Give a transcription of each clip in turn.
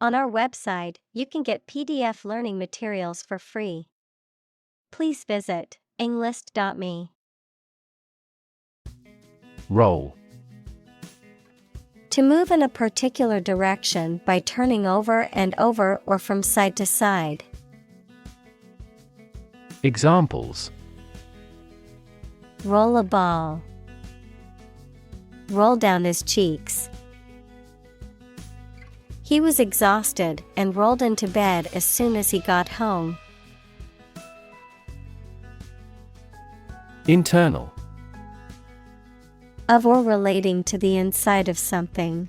On our website, you can get PDF learning materials for free. Please visit englist.me. Roll. To move in a particular direction by turning over and over or from side to side. Examples: Roll a ball. Roll down his cheeks. He was exhausted and rolled into bed as soon as he got home. Internal. Of or relating to the inside of something.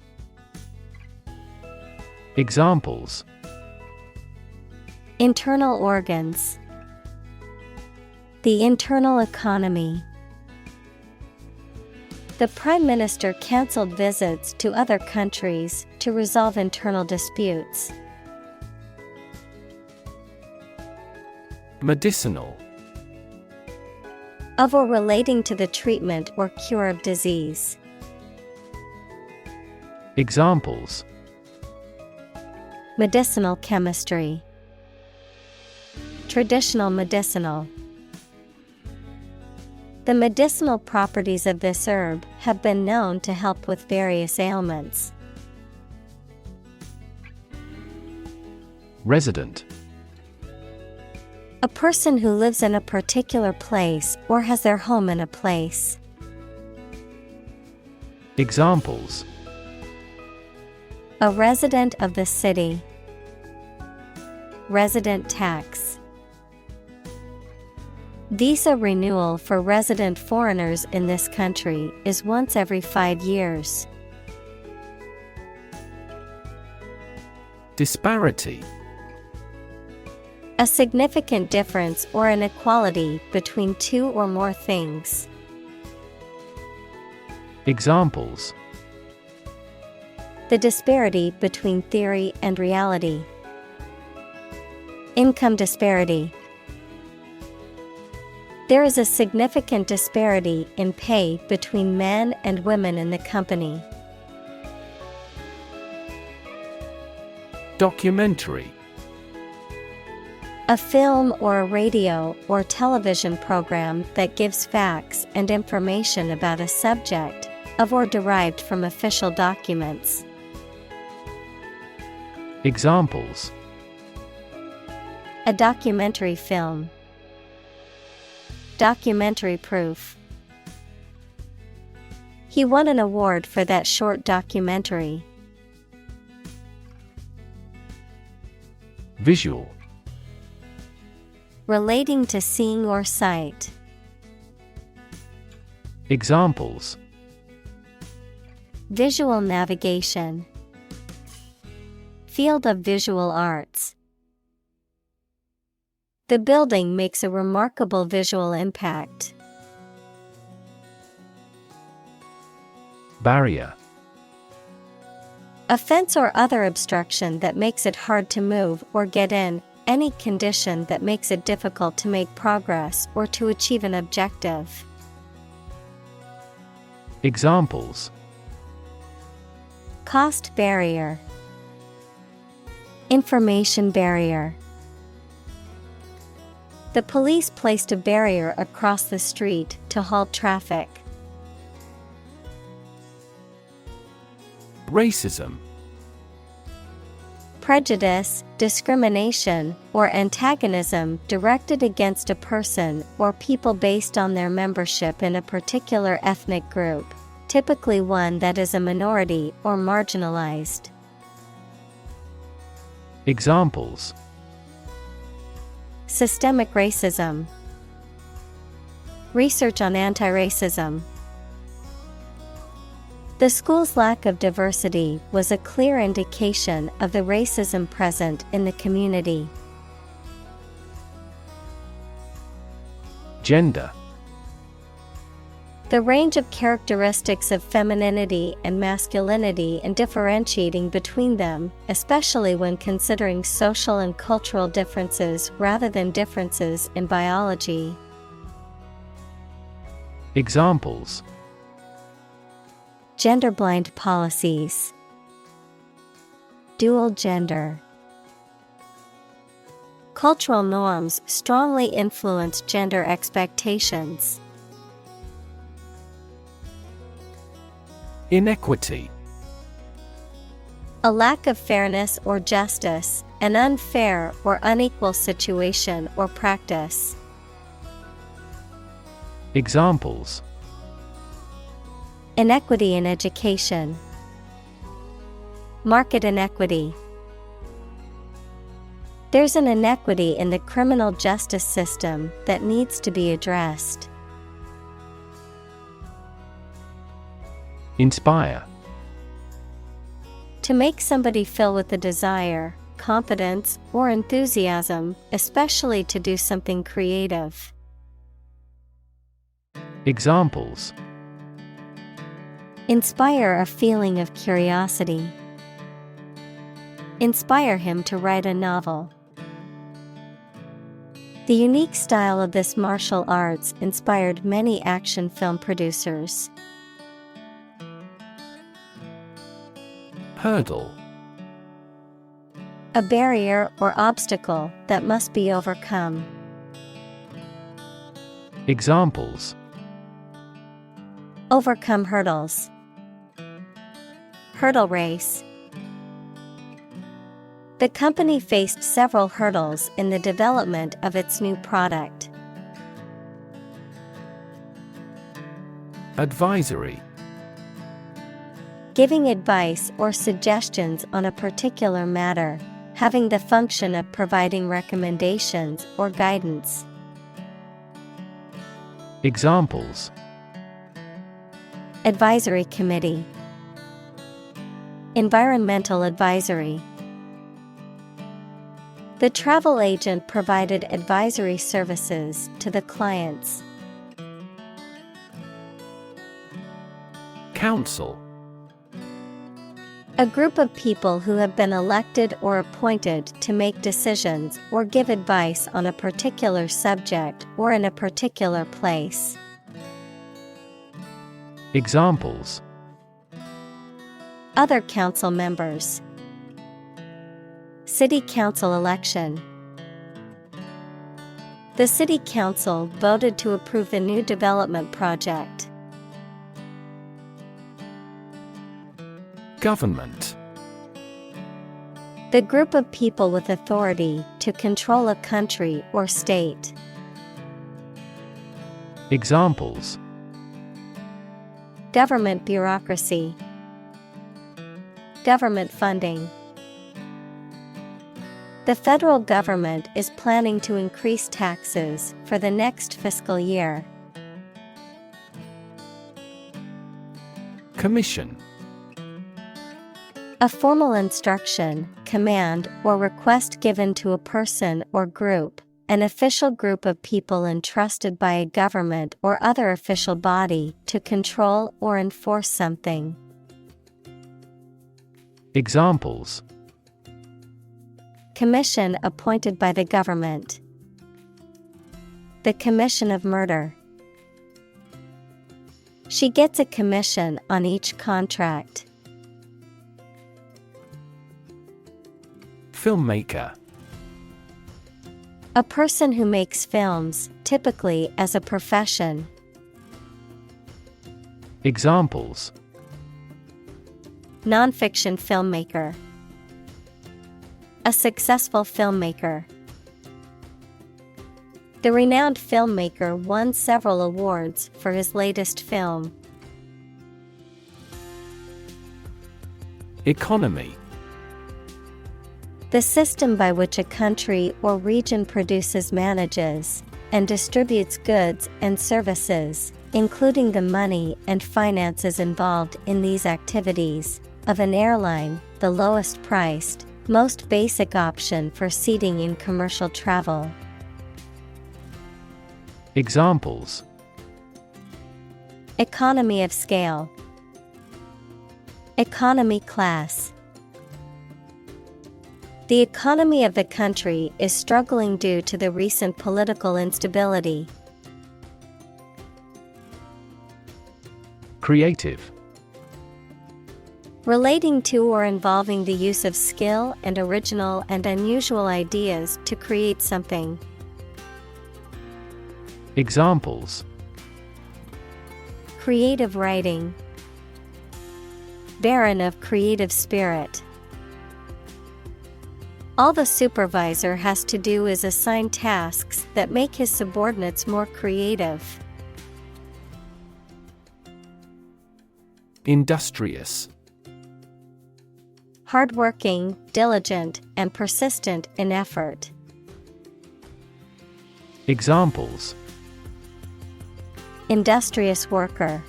Examples: Internal organs. The internal economy. The Prime Minister cancelled visits to other countries to resolve internal disputes. Medicinal. Of or relating to the treatment or cure of disease. Examples: Medicinal chemistry. Traditional medicinal. The medicinal properties of this herb have been known to help with various ailments. Resident. A person who lives in a particular place or has their home in a place. Examples: A resident of the city. Resident tax. Visa renewal for resident foreigners in this country is once every 5 years. Disparity. A significant difference or inequality between two or more things. Examples: The disparity between theory and reality. Income disparity. There is a significant disparity in pay between men and women in the company. Documentary. A film or a radio or television program that gives facts and information about a subject, of or derived from official documents. Examples: A documentary film. Documentary proof. He won an award for that short documentary. Visual. Relating to seeing or sight. Examples: Visual navigation. Field of visual arts. The building makes a remarkable visual impact. Barrier. A fence or other obstruction that makes it hard to move or get in, any condition that makes it difficult to make progress or to achieve an objective. Examples: Cost barrier. Information barrier. The police placed a barrier across the street to halt traffic. Racism. Prejudice, discrimination, or antagonism directed against a person or people based on their membership in a particular ethnic group, typically one that is a minority or marginalized. Examples: Systemic racism. Research on anti-racism. The school's lack of diversity was a clear indication of the racism present in the community. Gender. The range of characteristics of femininity and masculinity and differentiating between them, especially when considering social and cultural differences rather than differences in biology. Examples: Gender-blind policies. dual gender. Cultural norms strongly influence gender expectations. Inequity. A lack of fairness or justice, an unfair or unequal situation or practice. Examples: Inequity in education. Market inequity. There's an inequity in the criminal justice system that needs to be addressed. Inspire. To make somebody feel with a desire, confidence, or enthusiasm, especially to do something creative. Examples: Inspire a feeling of curiosity. Inspire him to write a novel. The unique style of this martial arts inspired many action film producers. Hurdle. A barrier or obstacle that must be overcome. Examples: Overcome hurdles. Hurdle race. The company faced several hurdles in the development of its new product. Advisory. Giving advice or suggestions on a particular matter, having the function of providing recommendations or guidance. Examples: Advisory committee. Environmental advisory. The travel agent provided advisory services to the clients. Council. A group of people who have been elected or appointed to make decisions or give advice on a particular subject or in a particular place. Examples: Other council members. City council election. The city council voted to approve a new development project. Government. The group of people with authority to control a country or state. Examples: Government bureaucracy. Government funding. The federal government is planning to increase taxes for the next fiscal year. Commission. A formal instruction, command, or request given to a person or group, an official group of people entrusted by a government or other official body to control or enforce something. Examples: Commission appointed by the government. The commission of murder. She gets a commission on each contract. Filmmaker. A person who makes films, typically as a profession. Examples: Nonfiction filmmaker. A successful filmmaker. The renowned filmmaker won several awards for his latest film. Economy. The system by which a country or region produces, manages, and distributes goods and services, including the money and finances involved in these activities, of an airline, the lowest priced, most basic option for seating in commercial travel. Examples: Economy of scale. Economy class. The economy of the country is struggling due to the recent political instability. Creative. Relating to or involving the use of skill and original and unusual ideas to create something. Examples: Creative writing. Barren of creative spirit. All the supervisor has to do is assign tasks that make his subordinates more creative. Industrious. Hardworking, diligent, and persistent in effort. Examples: Industrious worker.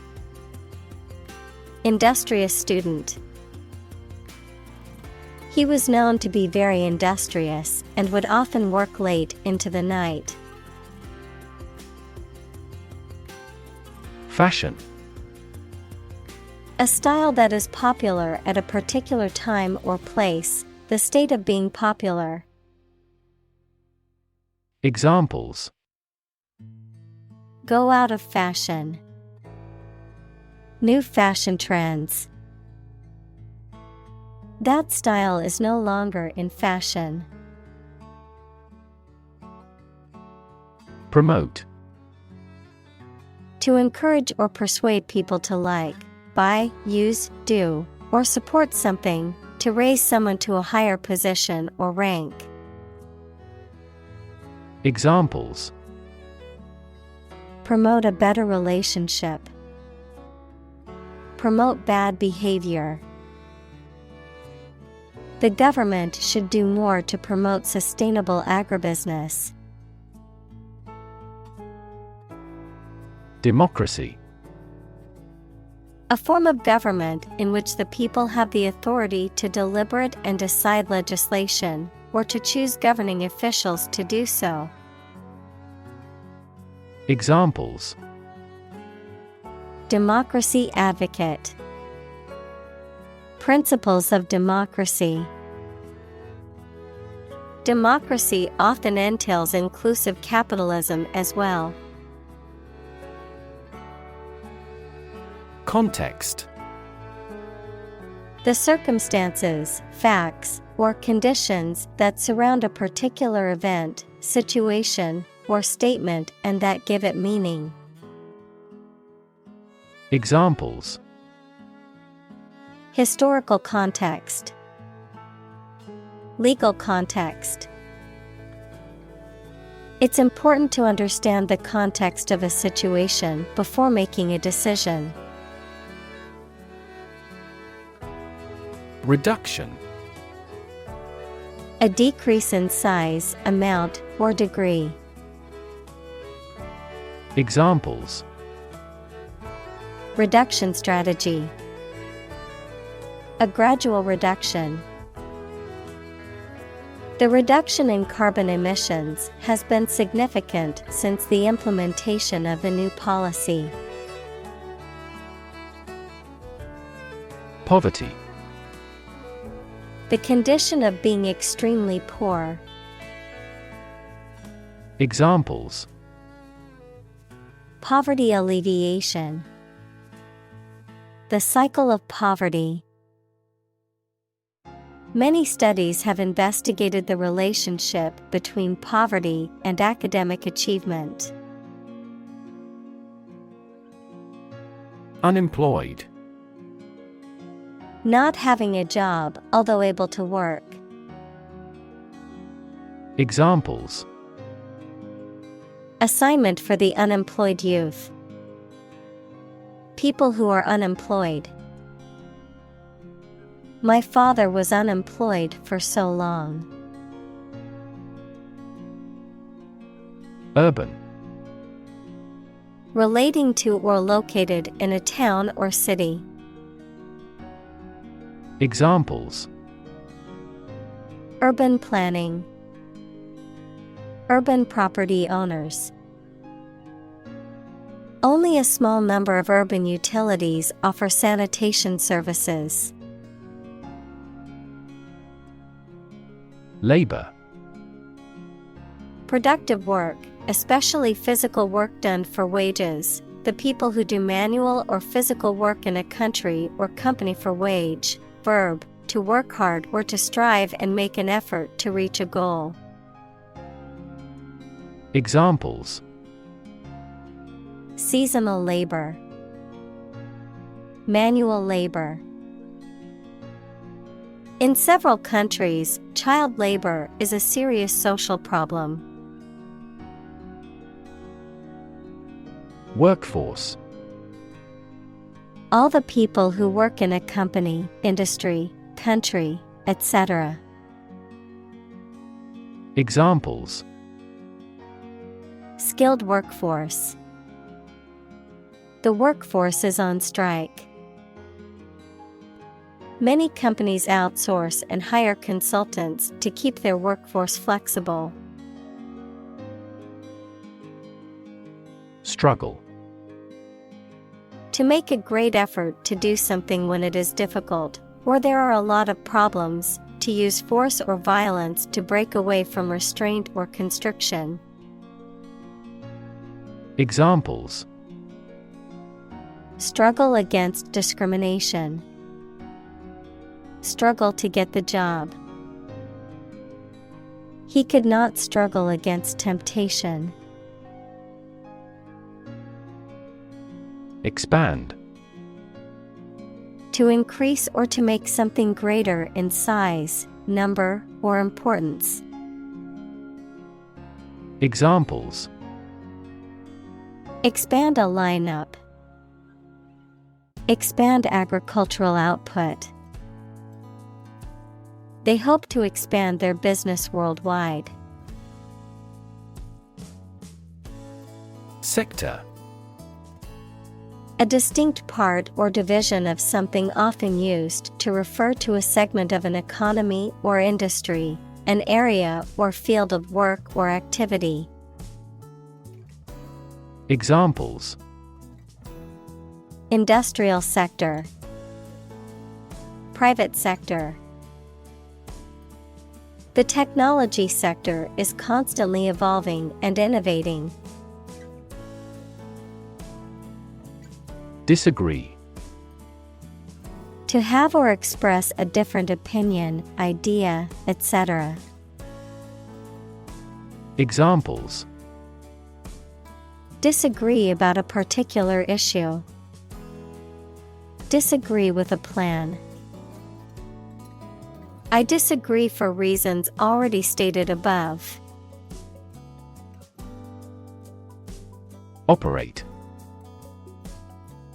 Industrious student. He was known to be very industrious and would often work late into the night. Fashion. A style that is popular at a particular time or place, the state of being popular. Examples: Go out of fashion. New fashion trends. That style is no longer in fashion. Promote. To encourage or persuade people to like, buy, use, do, or support something, to raise someone to a higher position or rank. Examples: Promote a better relationship. Promote bad behavior. The government should do more to promote sustainable agribusiness. Democracy. A form of government in which the people have the authority to deliberate and decide legislation, or to choose governing officials to do so. Examples: Democracy advocate. Principles of democracy. Democracy often entails inclusive capitalism as well. Context. The circumstances, facts, or conditions that surround a particular event, situation, or statement and that give it meaning. Examples: Historical context. Legal context. It's important to understand the context of a situation before making a decision. Reduction. A decrease in size, amount, or degree. Examples: Reduction strategy. A gradual reduction. The reduction in carbon emissions has been significant since the implementation of the new policy. Poverty. The condition of being extremely poor. Examples: Poverty alleviation. The cycle of poverty. Many studies have investigated the relationship between poverty and academic achievement. Unemployed. Not having a job, although able to work. Examples: Assignment for the unemployed youth. People who are unemployed. My father was unemployed for so long. Urban. Relating to or located in a town or city. Examples: Urban planning. Urban property owners. Only a small number of urban utilities offer sanitation services. Labor. Productive work, especially physical work done for wages, the people who do manual or physical work in a country or company for wage, verb, to work hard or to strive and make an effort to reach a goal. Examples: Seasonal labor, manual labor. In several countries, child labor is a serious social problem. Workforce: All the people who work in a company, industry, country, etc. Examples: Skilled workforce. The workforce is on strike. Many companies outsource and hire consultants to keep their workforce flexible. Struggle: To make a great effort to do something when it is difficult, or there are a lot of problems, to use force or violence to break away from restraint or constriction. Examples: Struggle against discrimination. Struggle to get the job. He could not struggle against temptation. Expand: To increase or to make something greater in size, number, or importance. Examples: Expand a lineup. Expand agricultural output. They hope to expand their business worldwide. Sector: A distinct part or division of something often used to refer to a segment of an economy or industry, an area or field of work or activity. Examples: Industrial sector. Private sector. The technology sector is constantly evolving and innovating. Disagree: To have or express a different opinion, idea, etc. Examples: Disagree about a particular issue. Disagree with a plan. I disagree for reasons already stated above. Operate: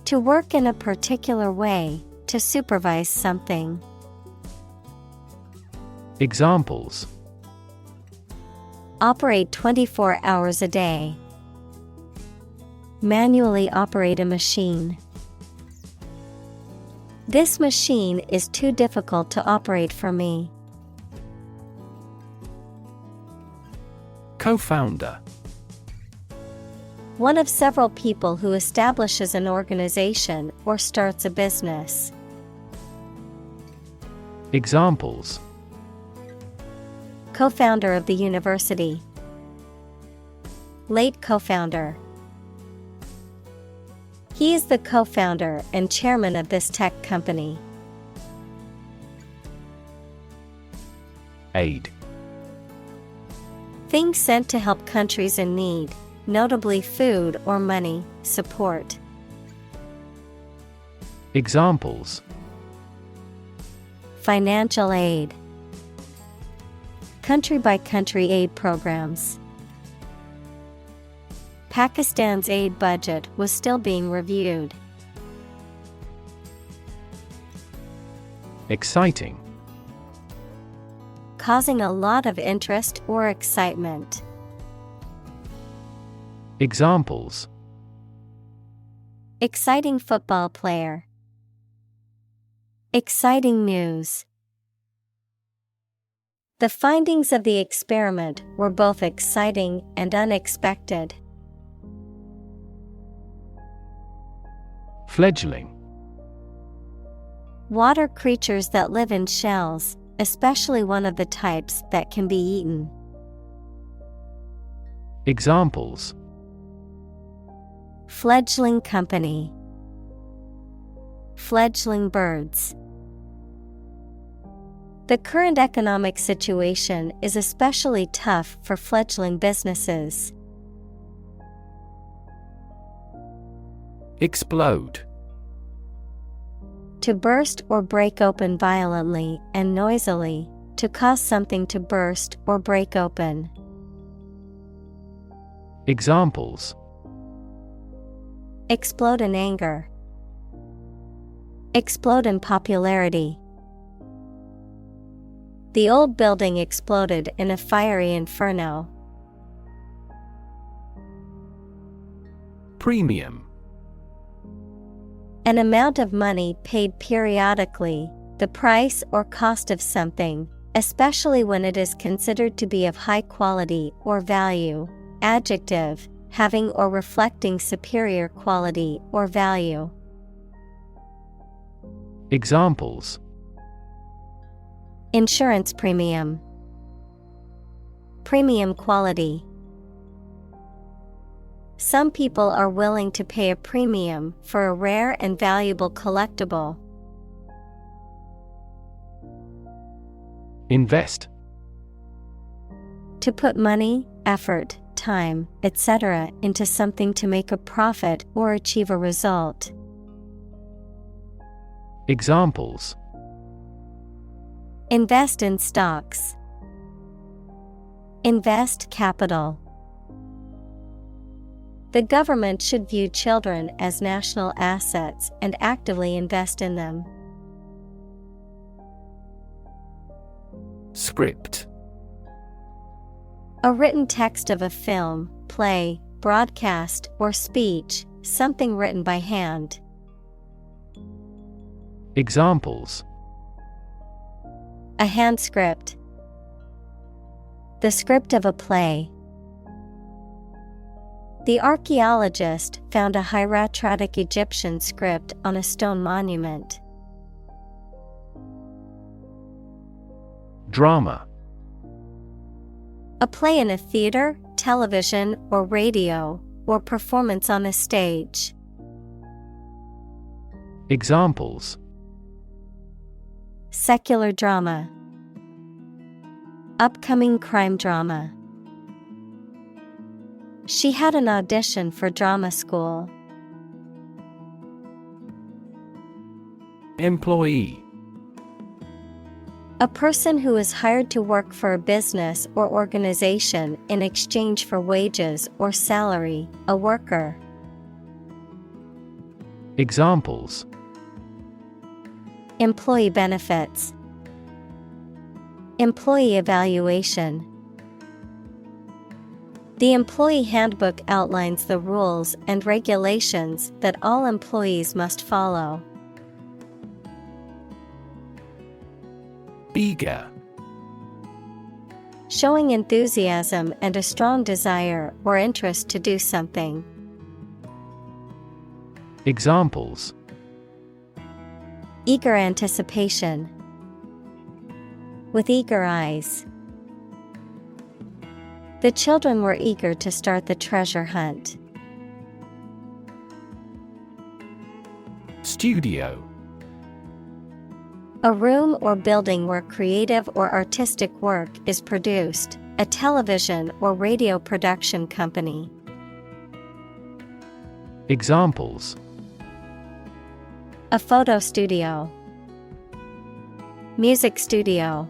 To work in a particular way, to supervise something. Examples: Operate 24 hours a day. Manually operate a machine. This machine is too difficult to operate for me. Co-founder: One of several people who establishes an organization or starts a business. Examples: Co-founder of the university. Late co-founder. He is the co-founder and chairman of this tech company. Aid: Things sent to help countries in need, notably food or money, support. Examples: Financial aid. Country-by-country aid programs. Pakistan's aid budget was still being reviewed. Exciting: Causing a lot of interest or excitement. Examples: Exciting football player. Exciting news. The findings of the experiment were both exciting and unexpected. Fledgling: Water creatures that live in shells, especially one of the types that can be eaten. Examples: Fledgling company. Fledgling birds. The current economic situation is especially tough for fledgling businesses. Explode. To burst or break open violently and noisily, to cause something to burst or break open. Examples: Explode in anger. Explode in popularity. The old building exploded in a fiery inferno. Premium. An amount of money paid periodically, the price or cost of something, especially when it is considered to be of high quality or value. Adjective, having or reflecting superior quality or value. Examples: Insurance premium. Premium quality. Some people are willing to pay a premium for a rare and valuable collectible. Invest. To put money, effort, time, etc. into something to make a profit or achieve a result. Examples: Invest in stocks. Invest capital. The government should view children as national assets and actively invest in them. Script. A written text of a film, play, broadcast, or speech, something written by hand. Examples: A hand script. The script of a play. The archaeologist found a hieratic Egyptian script on a stone monument. Drama. A play in a theater, television, or radio, or performance on a stage. Examples: Secular drama. Upcoming crime drama. She had an audition for drama school. Employee. A person who is hired to work for a business or organization in exchange for wages or salary, a worker. Examples: Employee benefits. Employee evaluation. The employee handbook outlines the rules and regulations that all employees must follow. Eager. Showing enthusiasm and a strong desire or interest to do something. Examples: Eager anticipation. With eager eyes. The children were eager to start the treasure hunt. Studio. A room or building where creative or artistic work is produced, a television or radio production company. Examples: A photo studio. Music studio.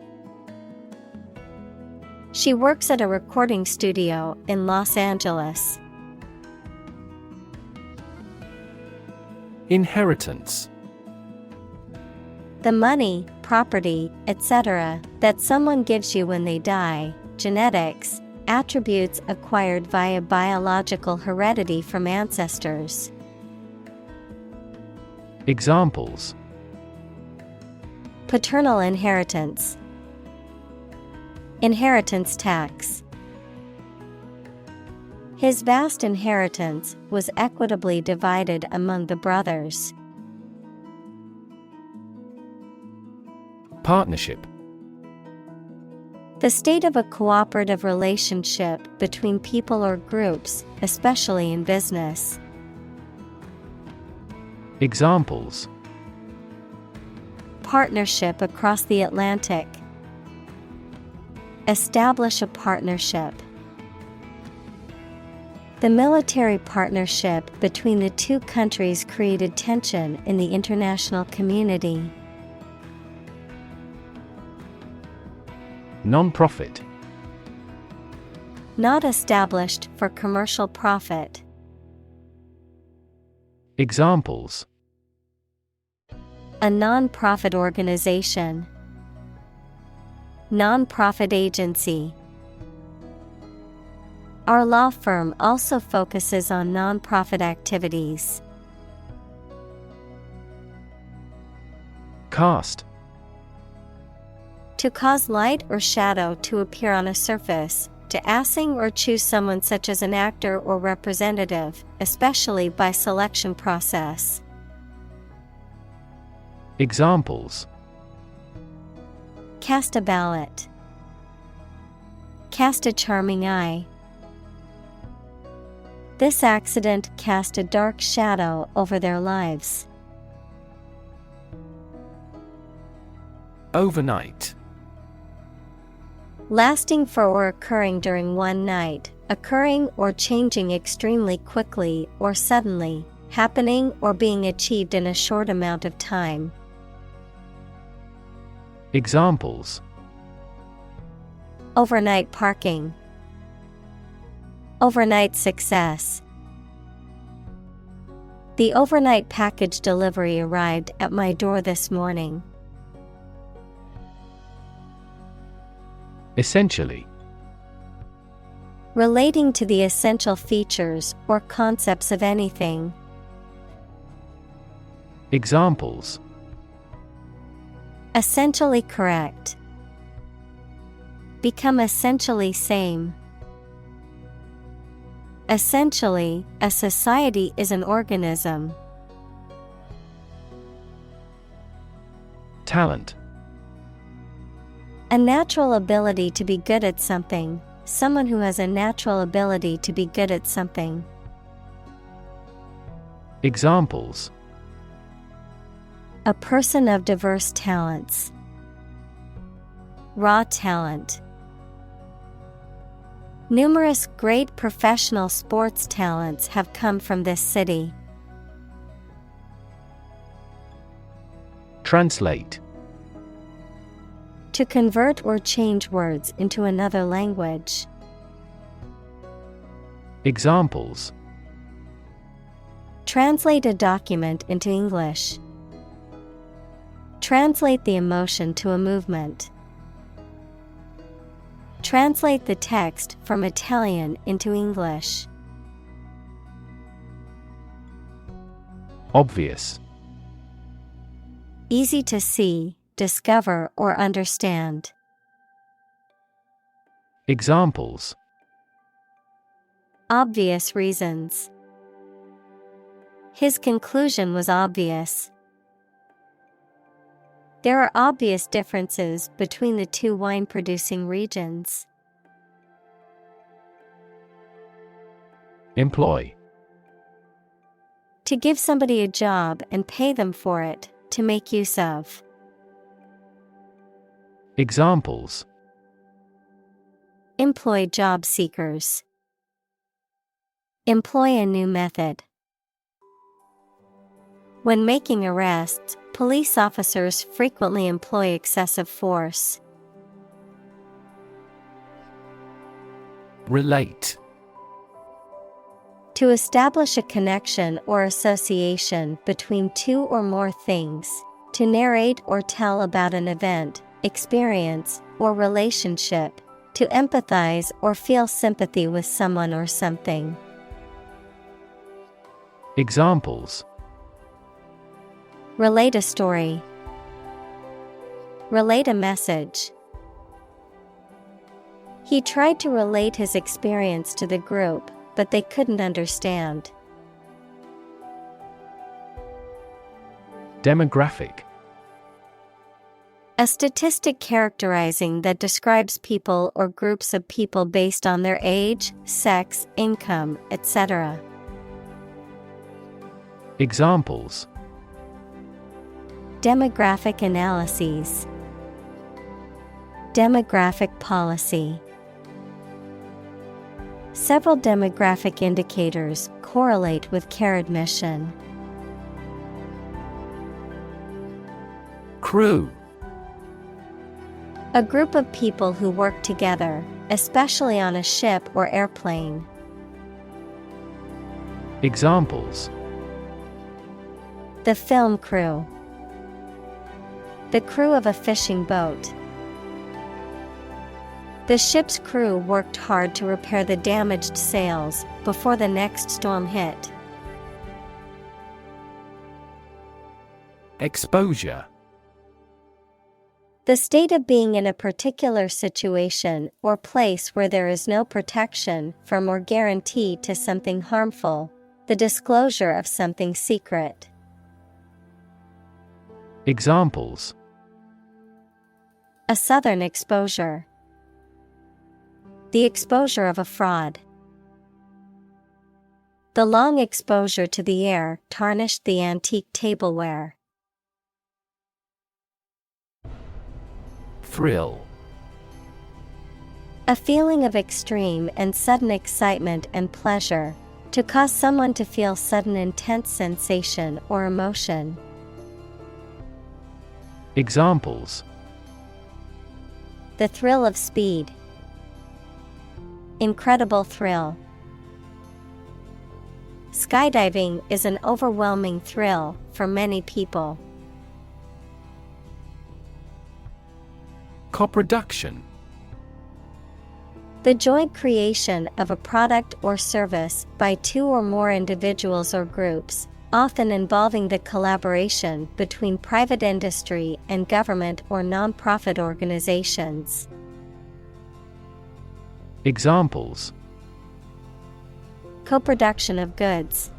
She works at a recording studio in Los Angeles. Inheritance. The money, property, etc. that someone gives you when they die. Genetics, attributes acquired via biological heredity from ancestors. Examples: Paternal inheritance. Inheritance tax. His vast inheritance was equitably divided among the brothers. Partnership. The state of a cooperative relationship between people or groups, especially in business. Examples: Partnership across the Atlantic. Establish a partnership. The military partnership between the two countries created tension in the international community. Non-profit. Not established for commercial profit. Examples: A non-profit organization. Non-profit agency. Our law firm also focuses on non-profit activities. Cast. To cause light or shadow to appear on a surface, to assign or choose someone such as an actor or representative, especially by selection process. Examples: Cast a ballot. Cast a charming eye. This accident cast a dark shadow over their lives. Overnight. Lasting for or occurring during one night, occurring or changing extremely quickly or suddenly, happening or being achieved in a short amount of time. Examples: Overnight parking. Overnight success. The overnight package delivery arrived at my door this morning. Essentially. Relating to the essential features or concepts of anything. Examples: Essentially correct. Become essentially same. Essentially, a society is an organism. Talent. A natural ability to be good at something, someone who has a natural ability to be good at something. Examples: A person of diverse talents. Raw talent. Numerous great professional sports talents have come from this city. Translate. To convert or change words into another language. Examples: Translate a document into English. Translate the emotion to a movement. Translate the text from Italian into English. Obvious. Easy to see, discover, or understand. Examples: Obvious reasons. His conclusion was obvious. There are obvious differences between the two wine-producing regions. Employ. To give somebody a job and pay them for it, to make use of. Examples: Employ job seekers. Employ a new method. When making arrests, police officers frequently employ excessive force. Relate. To establish a connection or association between two or more things. To narrate or tell about an event, experience, or relationship. To empathize or feel sympathy with someone or something. Examples: Relate a story. Relate a message. He tried to relate his experience to the group, but they couldn't understand. Demographic. A statistic characterizing that describes people or groups of people based on their age, sex, income, etc. Examples: Demographic analyses. Demographic policy. Several demographic indicators correlate with care admission. Crew. A group of people who work together, especially on a ship or airplane. Examples: The film crew. The crew of a fishing boat. The ship's crew worked hard to repair the damaged sails before the next storm hit. Exposure. The state of being in a particular situation or place where there is no protection from or guarantee to something harmful, the disclosure of something secret. Examples: A southern exposure. The exposure of a fraud. The long exposure to the air tarnished the antique tableware. Thrill. A feeling of extreme and sudden excitement and pleasure, to cause someone to feel sudden intense sensation or emotion. Examples: The thrill of speed. Incredible thrill. Skydiving is an overwhelming thrill for many people. Co-production. The joint creation of a product or service by two or more individuals or groups, often involving the collaboration between private industry and government or non-profit organizations. Examples: Co-production of goods.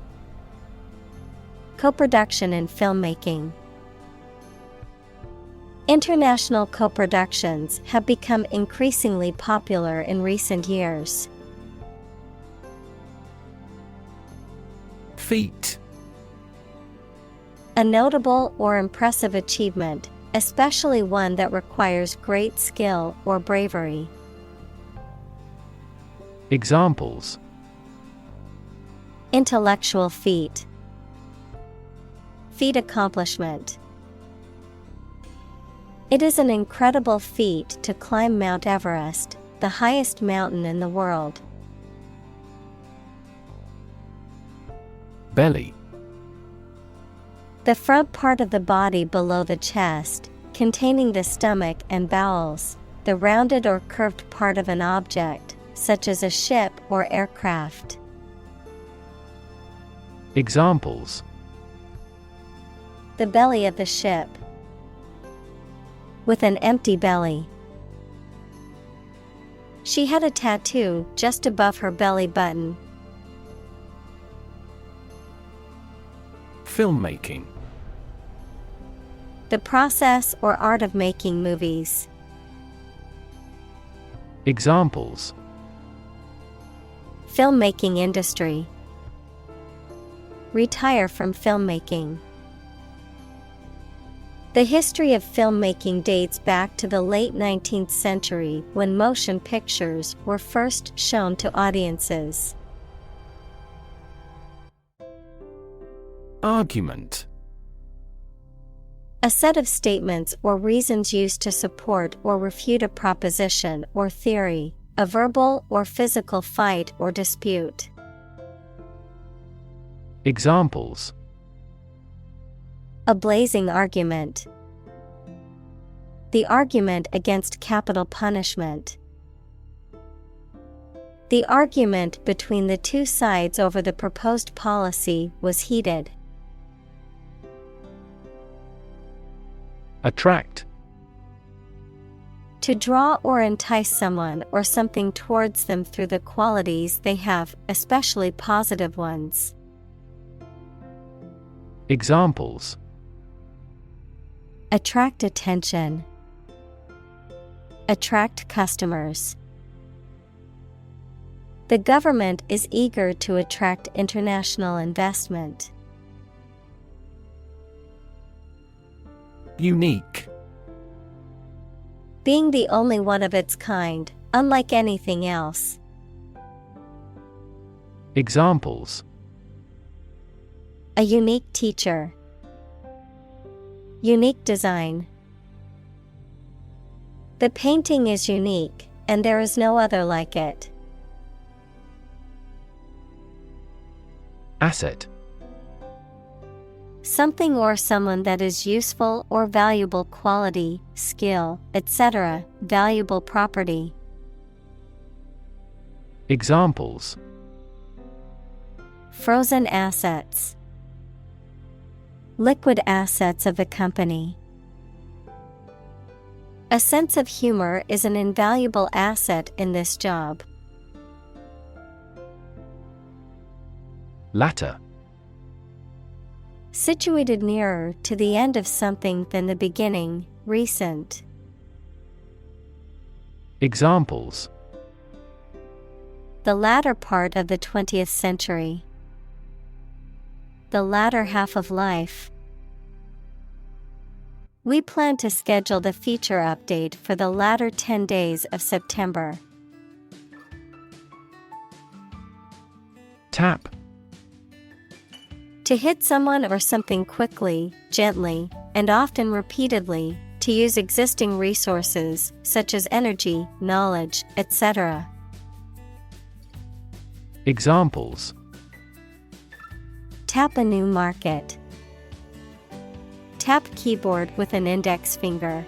Co-production in filmmaking. International co-productions have become increasingly popular in recent years. Feat. A notable or impressive achievement, especially one that requires great skill or bravery. Examples: Intellectual feat. Feat accomplishment. It is an incredible feat to climb Mount Everest, the highest mountain in the world. Belly. The front part of the body below the chest, containing the stomach and bowels, the rounded or curved part of an object, such as a ship or aircraft. Examples: The belly of the ship. With an empty belly. She had a tattoo just above her belly button. Filmmaking. The process or art of making movies. Examples: Filmmaking industry. Retire from filmmaking. The history of filmmaking dates back to the late 19th century when motion pictures were first shown to audiences. Argument. A set of statements or reasons used to support or refute a proposition or theory, a verbal or physical fight or dispute. Examples: A blazing argument. The argument against capital punishment. The argument between the two sides over the proposed policy was heated. Attract. To draw or entice someone or something towards them through the qualities they have, especially positive ones. Examples: Attract attention. Attract customers. The government is eager to attract international investment. Unique. Being the only one of its kind, unlike anything else. Examples: A unique teacher. Unique design. The painting is unique, and there is no other like it. Asset. Something or someone that is useful or valuable quality, skill, etc., valuable property. Examples: Frozen assets. Liquid assets of the company. A sense of humor is an invaluable asset in this job. Latter. Situated nearer to the end of something than the beginning, recent. Examples: The latter part of the 20th century. The latter half of life. We plan to schedule the feature update for the latter 10 days of September. Tap. To hit someone or something quickly, gently, and often repeatedly, to use existing resources, such as energy, knowledge, etc. Examples: Tap a new market. Tap keyboard with an index finger.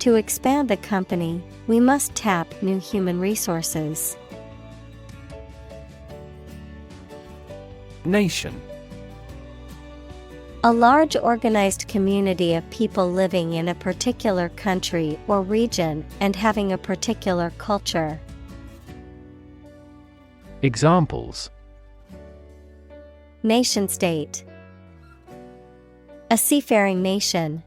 To expand the company, we must tap new human resources. Nation. A large organized community of people living in a particular country or region and having a particular culture. Examples: Nation-state. A seafaring nation.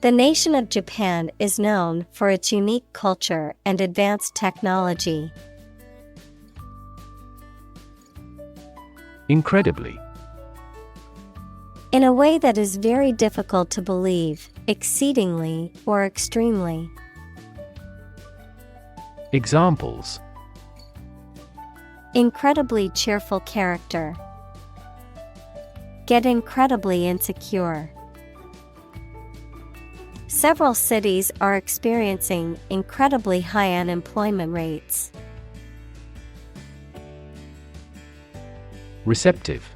The nation of Japan is known for its unique culture and advanced technology. Incredibly. In a way that is very difficult to believe, exceedingly, or extremely. Examples: Incredibly cheerful character. Get incredibly insecure. Several cities are experiencing incredibly high unemployment rates. Receptive.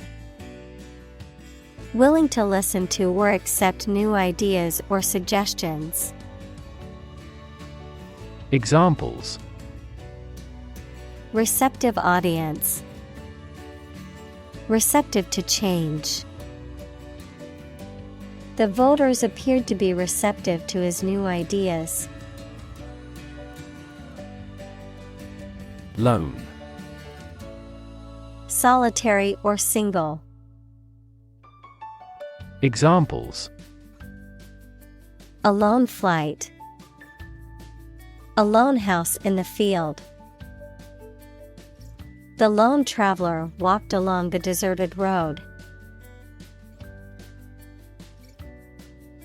Willing to listen to or accept new ideas or suggestions. Examples: Receptive audience. Receptive to change. The voters appeared to be receptive to his new ideas. Lone. Solitary or single. Examples: A lone flight. A lone house in the field. The lone traveler walked along the deserted road.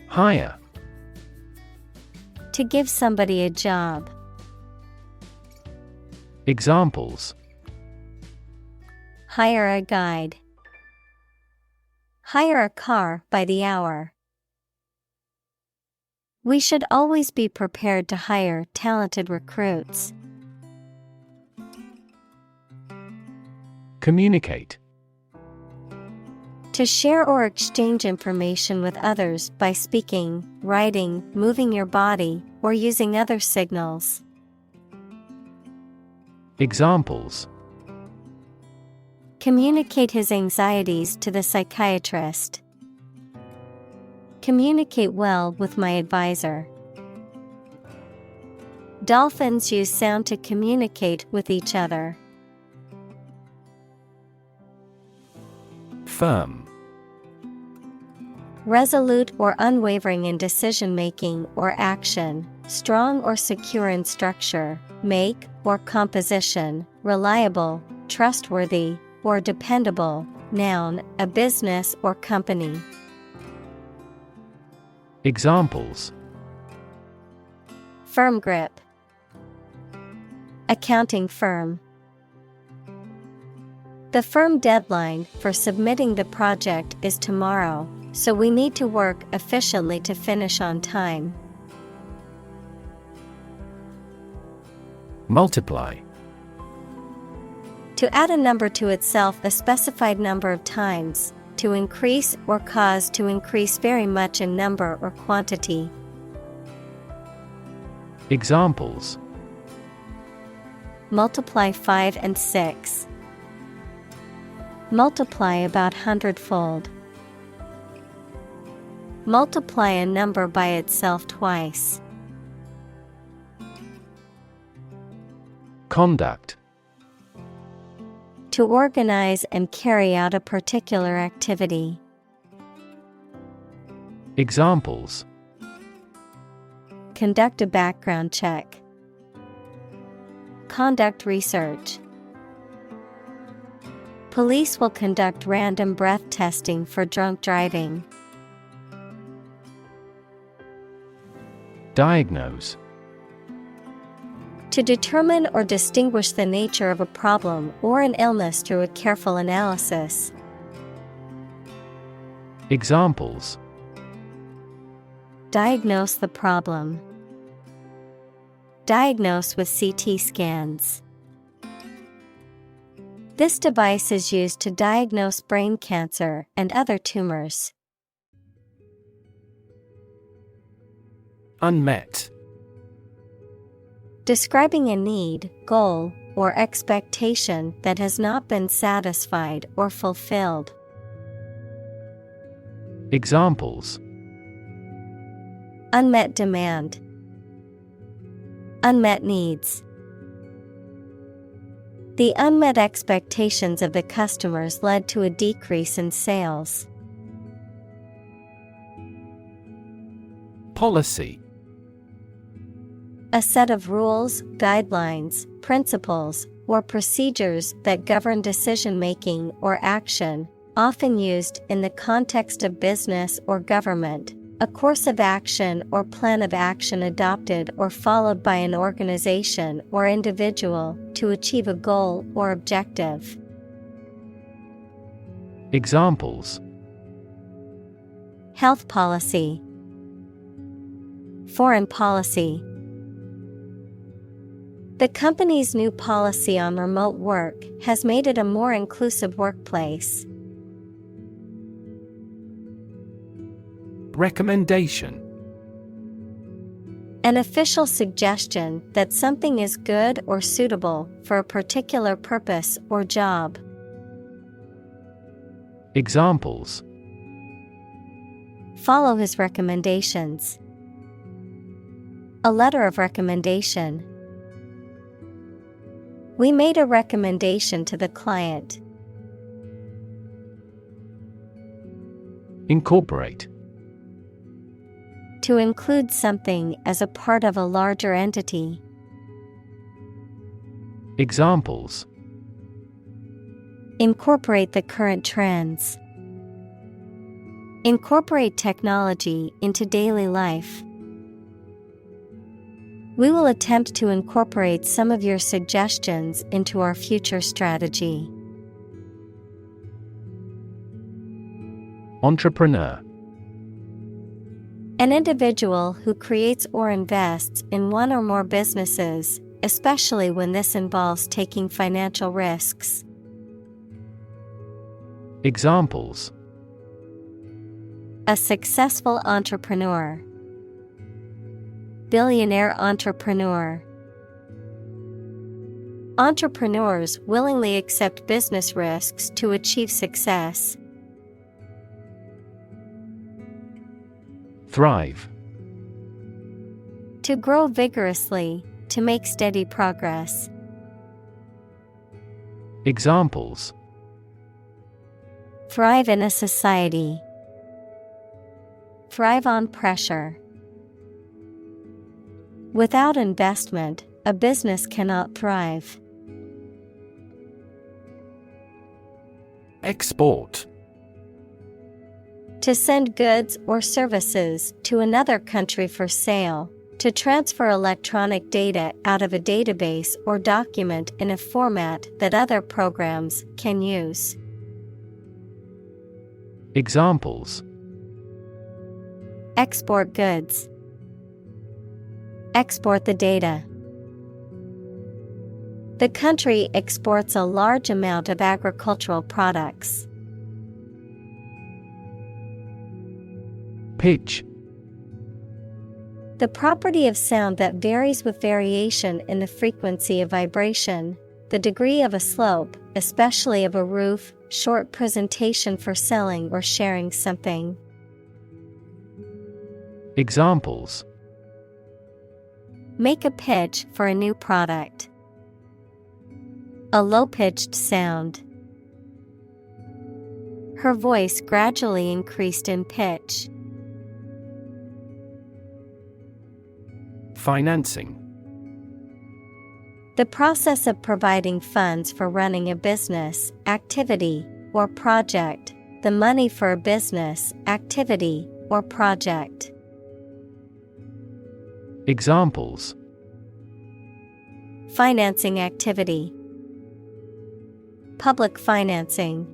Hire. To give somebody a job. Examples: Hire a guide. Hire a car by the hour. We should always be prepared to hire talented recruits. Communicate. To share or exchange information with others by speaking, writing, moving your body, or using other signals. Examples: Communicate his anxieties to the psychiatrist. Communicate well with my advisor. Dolphins use sound to communicate with each other. Firm. Resolute or unwavering in decision-making or action, strong or secure in structure, make or composition, reliable, trustworthy, or dependable. Noun, a business or company. Examples: firm grip, accounting firm. The firm deadline for submitting the project is tomorrow, so we need to work efficiently to finish on time. Multiply. To add a number to itself a specified number of times, to increase or cause to increase very much in number or quantity. Examples: Multiply 5 and 6. Multiply about 100-fold. Multiply a number by itself twice. Conduct. To organize and carry out a particular activity. Examples: Conduct a background check. Conduct research. Police will conduct random breath testing for drunk driving. Diagnose. To determine or distinguish the nature of a problem or an illness through a careful analysis. Examples: Diagnose the problem. Diagnose with CT scans. This device is used to diagnose brain cancer and other tumors. Unmet. Describing a need, goal, or expectation that has not been satisfied or fulfilled. Examples: Unmet demand. Unmet needs. The unmet expectations of the customers led to a decrease in sales. Policy. A set of rules, guidelines, principles, or procedures that govern decision-making or action, often used in the context of business or government. A course of action or plan of action adopted or followed by an organization or individual to achieve a goal or objective. Examples: Health policy. Foreign policy. The company's new policy on remote work has made it a more inclusive workplace. Recommendation. An official suggestion that something is good or suitable for a particular purpose or job. Examples: Follow his recommendations. A letter of recommendation. We made a recommendation to the client. Incorporate. To include something as a part of a larger entity. Examples: Incorporate the current trends. Incorporate technology into daily life. We will attempt to incorporate some of your suggestions into our future strategy. Entrepreneur. An individual who creates or invests in one or more businesses, especially when this involves taking financial risks. Examples: A successful entrepreneur. Billionaire entrepreneur. Entrepreneurs willingly accept business risks to achieve success. Thrive. To grow vigorously, to make steady progress. Examples: Thrive in a society. Thrive on pressure. Without investment, a business cannot thrive. Export. To send goods or services to another country for sale. To transfer electronic data out of a database or document in a format that other programs can use. Examples: Export goods. Export the data. The country exports a large amount of agricultural products. Pitch. The property of sound that varies with variation in the frequency of vibration, the degree of a slope, especially of a roof, short presentation for selling or sharing something. Examples: Make a pitch for a new product. A low-pitched sound. Her voice gradually increased in pitch. Financing. The process of providing funds for running a business, activity, or project. The money for a business, activity, or project. Examples: Financing activity. Public financing.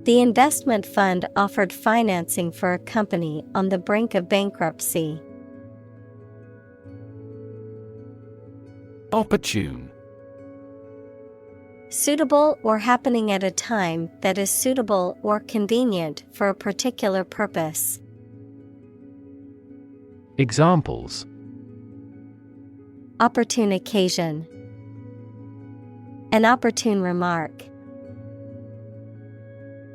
The investment fund offered financing for a company on the brink of bankruptcy. Opportune. Suitable or happening at a time that is suitable or convenient for a particular purpose. Examples: Opportune occasion. An opportune remark.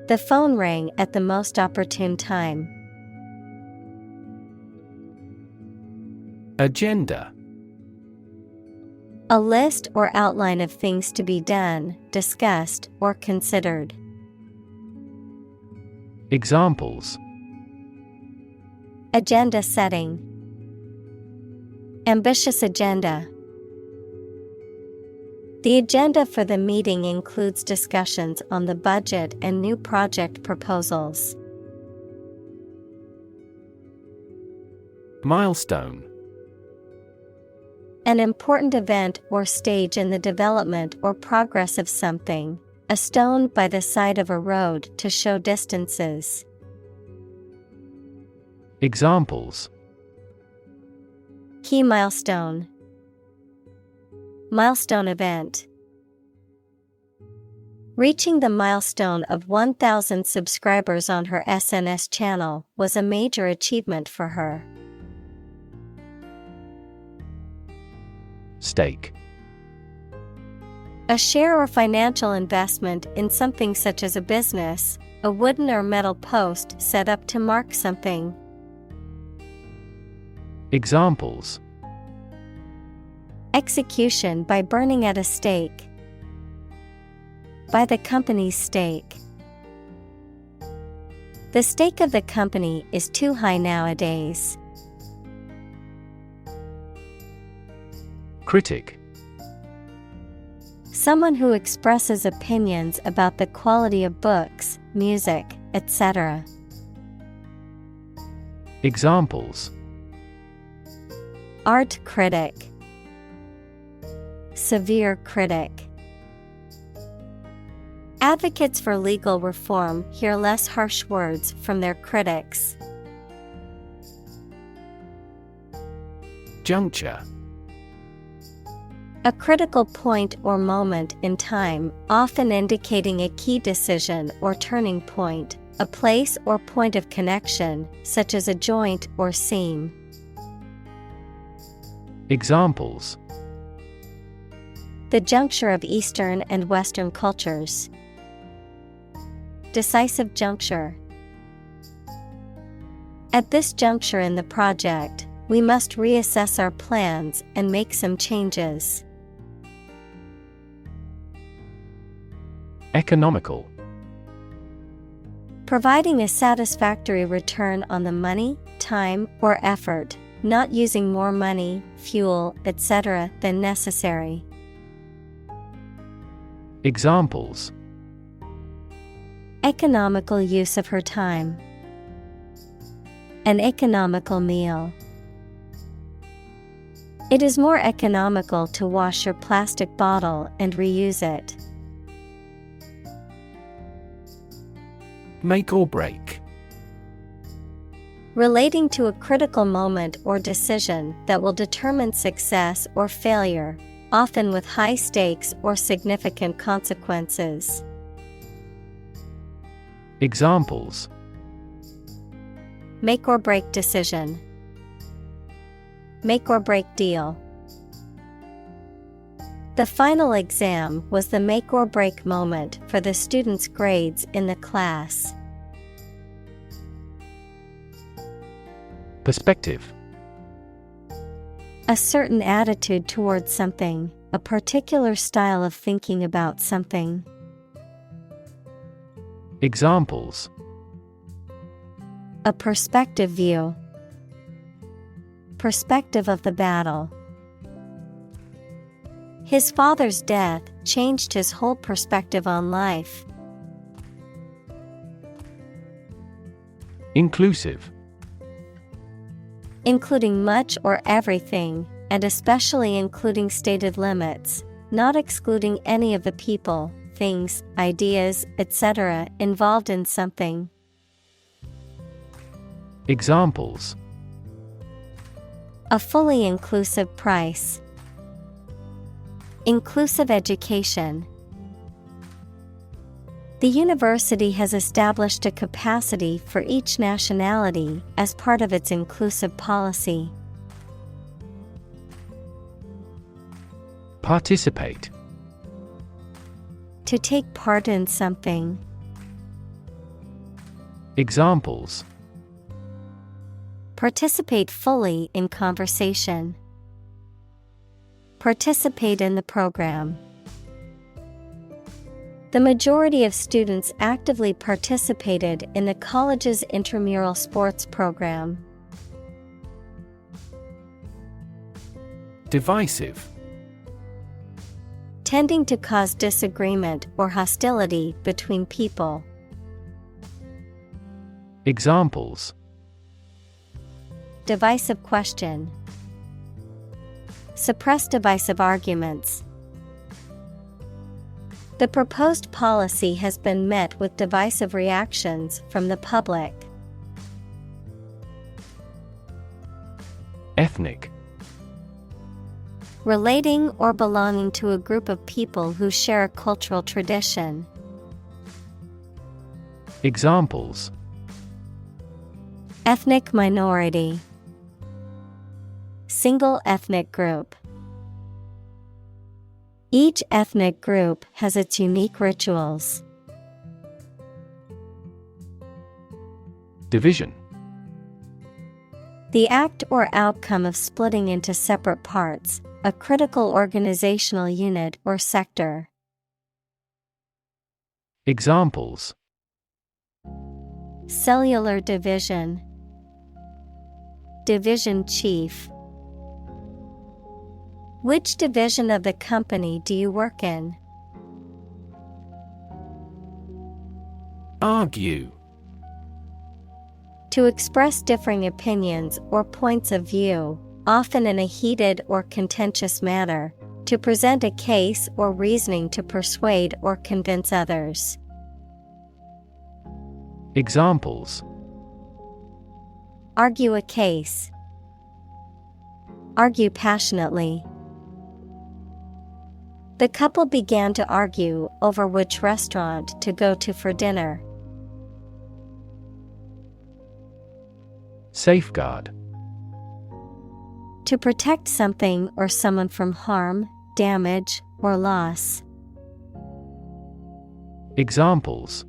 The phone rang at the most opportune time. Agenda. A list or outline of things to be done, discussed, or considered. Examples: Agenda setting. Ambitious agenda. The agenda for the meeting includes discussions on the budget and new project proposals. Milestone. An important event or stage in the development or progress of something. A stone by the side of a road to show distances. Examples: Key milestone. Milestone event. Reaching the milestone of 1,000 subscribers on her SNS channel was a major achievement for her. Stake. A share or financial investment in something such as a business, a wooden or metal post set up to mark something. Examples: Execution by burning at a stake. By the company's stake. The stake of the company is too high nowadays. Critic. Someone who expresses opinions about the quality of books, music, etc. Examples: Art critic. Severe critic. Advocates for legal reform hear less harsh words from their critics. Juncture. A critical point or moment in time, often indicating a key decision or turning point, a place or point of connection, such as a joint or seam. Examples: The juncture of Eastern and Western cultures. Decisive juncture. At this juncture in the project, we must reassess our plans and make some changes. Economical. Providing a satisfactory return on the money, time, or effort, not using more money, fuel, etc. than necessary. Economical use of her time. An economical meal. It is more economical to wash your plastic bottle and reuse it. Make or break. Relating to a critical moment or decision that will determine success or failure, often with high stakes or significant consequences. Examples: Make or break decision. Make or break deal. The final exam was the make or break moment for the students' grades in the class. Perspective. A certain attitude towards something, a particular style of thinking about something. Examples: A perspective view. Perspective of the battle. His father's death changed his whole perspective on life. Inclusive. Including much or everything, and especially including stated limits, not excluding any of the people, things, ideas, etc. involved in something. Examples: A fully inclusive price. Inclusive education. The university has established a capacity for each nationality as part of its inclusive policy. Participate. To take part in something. Examples: Participate fully in conversation. Participate in the program. The majority of students actively participated in the college's intramural sports program. Divisive. Tending to cause disagreement or hostility between people. Examples: Divisive question. Suppress divisive arguments. The proposed policy has been met with divisive reactions from the public. Ethnic. Relating or belonging to a group of people who share a cultural tradition. Examples: Ethnic minority. Single ethnic group. Each ethnic group has its unique rituals. Division. The act or outcome of splitting into separate parts, a critical organizational unit or sector. Examples: Cellular division. Division chief. Which division of the company do you work in? Argue. To express differing opinions or points of view, often in a heated or contentious manner, to present a case or reasoning to persuade or convince others. Examples: Argue a case. Argue passionately. The couple began to argue over which restaurant to go to for dinner. Safeguard. To protect something or someone from harm, damage, or loss. Examples: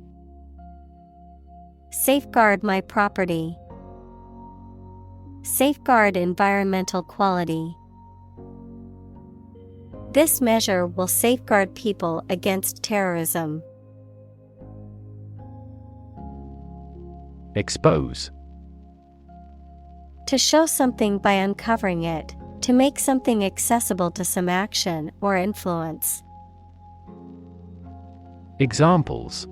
Safeguard my property. Safeguard environmental quality. This measure will safeguard people against terrorism. Expose. To show something by uncovering it, to make something accessible to some action or influence. Examples: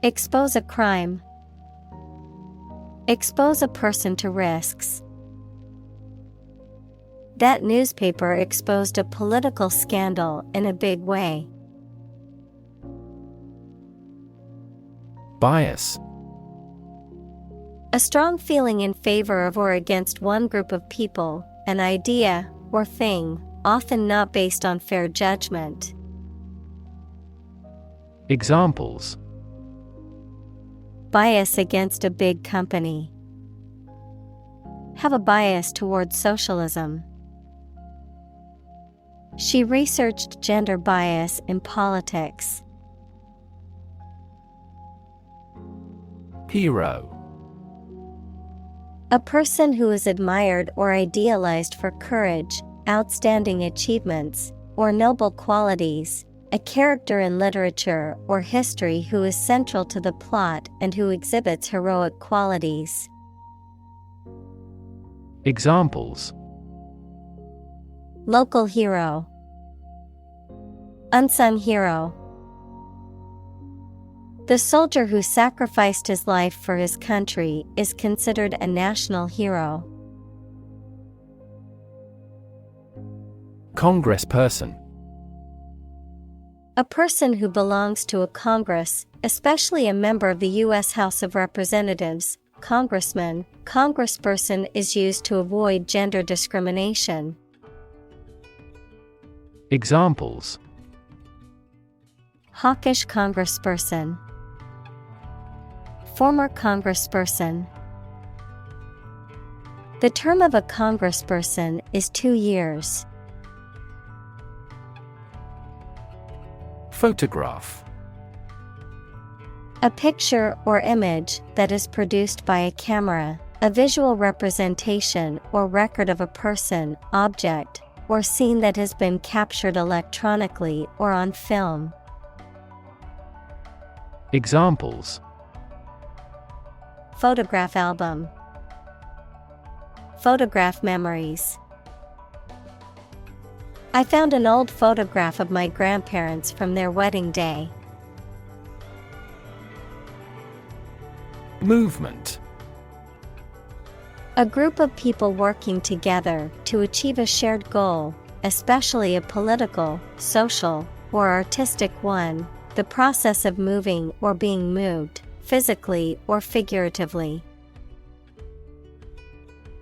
Expose a crime. Expose a person to risks. That newspaper exposed a political scandal in a big way. Bias. A strong feeling in favor of or against one group of people, an idea, or thing, often not based on fair judgment. Examples: Bias against a big company. Have a bias towards socialism. She researched gender bias in politics. Hero. A person who is admired or idealized for courage, outstanding achievements, or noble qualities, a character in literature or history who is central to the plot and who exhibits heroic qualities. Examples: Local hero. Unsung hero. The soldier who sacrificed his life for his country is considered a national hero. Congressperson. A person who belongs to a Congress, especially a member of the U.S. House of Representatives, congressman. Congressperson is used to avoid gender discrimination. Examples: Hawkish congressperson. Former congressperson. The term of a congressperson is 2 years. Photograph. A picture or image that is produced by a camera, a visual representation or record of a person, object, or scene that has been captured electronically or on film. Examples: Photograph album. Photograph memories. I found an old photograph of my grandparents from their wedding day. Movement. A group of people working together to achieve a shared goal, especially a political, social, or artistic one, the process of moving or being moved, physically or figuratively.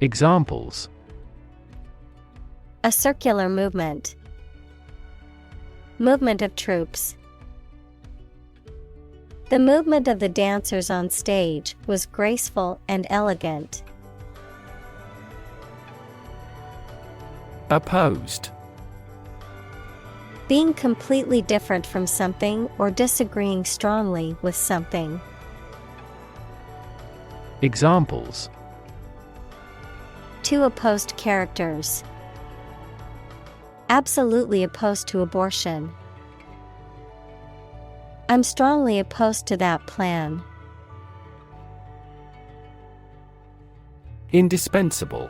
Examples: a circular movement. Movement of troops. The movement of the dancers on stage was graceful and elegant. Opposed. Being completely different from something or disagreeing strongly with something. Examples: two opposed characters. Absolutely opposed to abortion. I'm strongly opposed to that plan. Indispensable.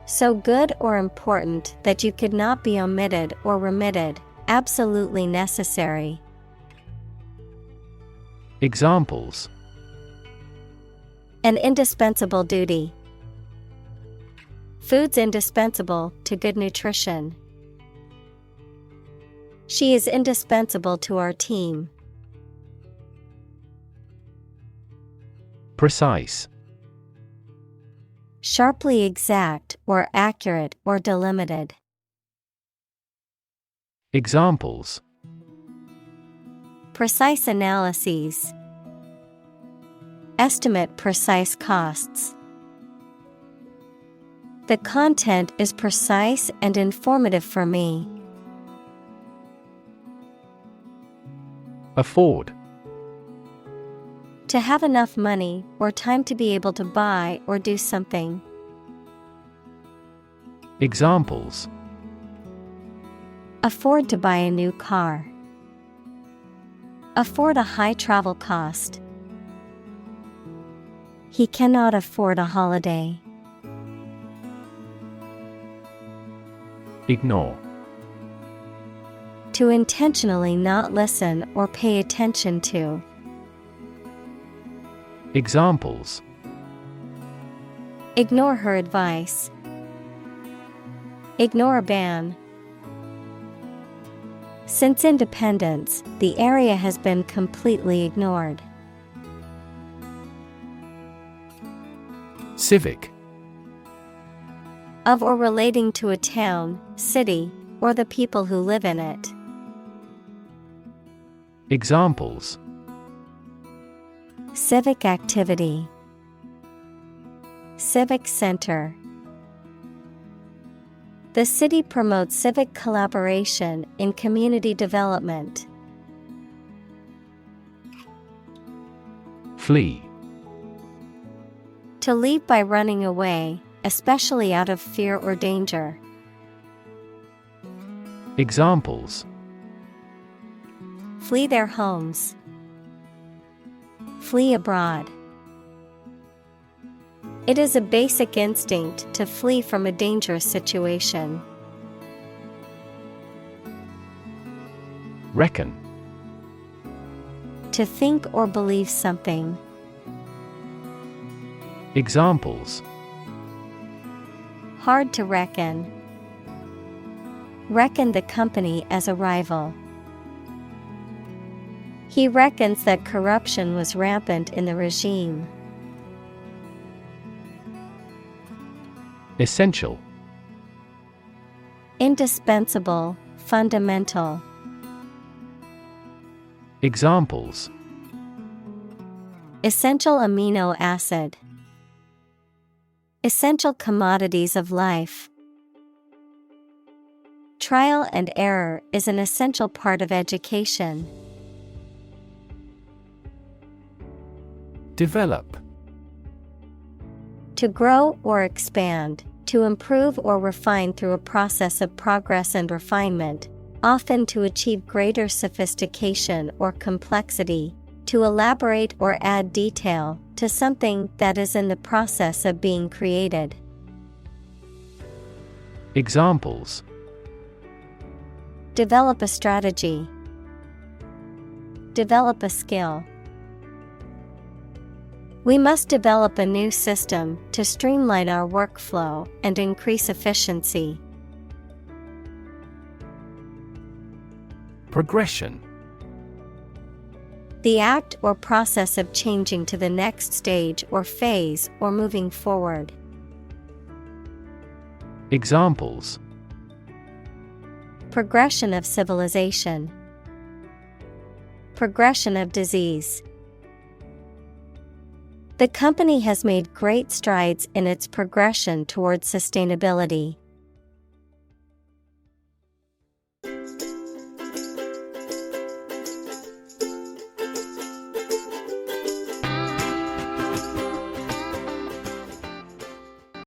So good or important that you could not be omitted or remitted, absolutely necessary. Examples: an indispensable duty. Food's indispensable to good nutrition. She is indispensable to our team. Precise. Sharply exact or accurate or delimited. Examples: precise analyses. Estimate precise costs. The content is precise and informative for me. Afford. To have enough money or time to be able to buy or do something. Examples: afford to buy a new car. Afford a high travel cost. He cannot afford a holiday. Ignore. To intentionally not listen or pay attention to. Examples: Ignore her advice. Ignore a ban. Since independence, the area has been completely ignored. Civic. Of or relating to a town, city, or the people who live in it. Examples: Civic activity. Civic center. The city promotes civic collaboration in community development. Flee. To leave by running away, especially out of fear or danger. Examples: Flee their homes. Flee abroad. It is a basic instinct to flee from a dangerous situation. Reckon. To think or believe something. Examples: Hard to reckon. Reckon the company as a rival. He reckons that corruption was rampant in the regime. Essential. Indispensable, fundamental. Examples: Essential amino acid. Essential commodities of life. Trial and error is an essential part of education. Develop. To grow or expand, to improve or refine through a process of progress and refinement, often to achieve greater sophistication or complexity, to elaborate or add detail to something that is in the process of being created. Examples: Develop a strategy. Develop a skill. We must develop a new system to streamline our workflow and increase efficiency. Progression. The act or process of changing to the next stage or phase or moving forward. Examples: Progression of civilization. Progression of disease. The company has made great strides in its progression towards sustainability.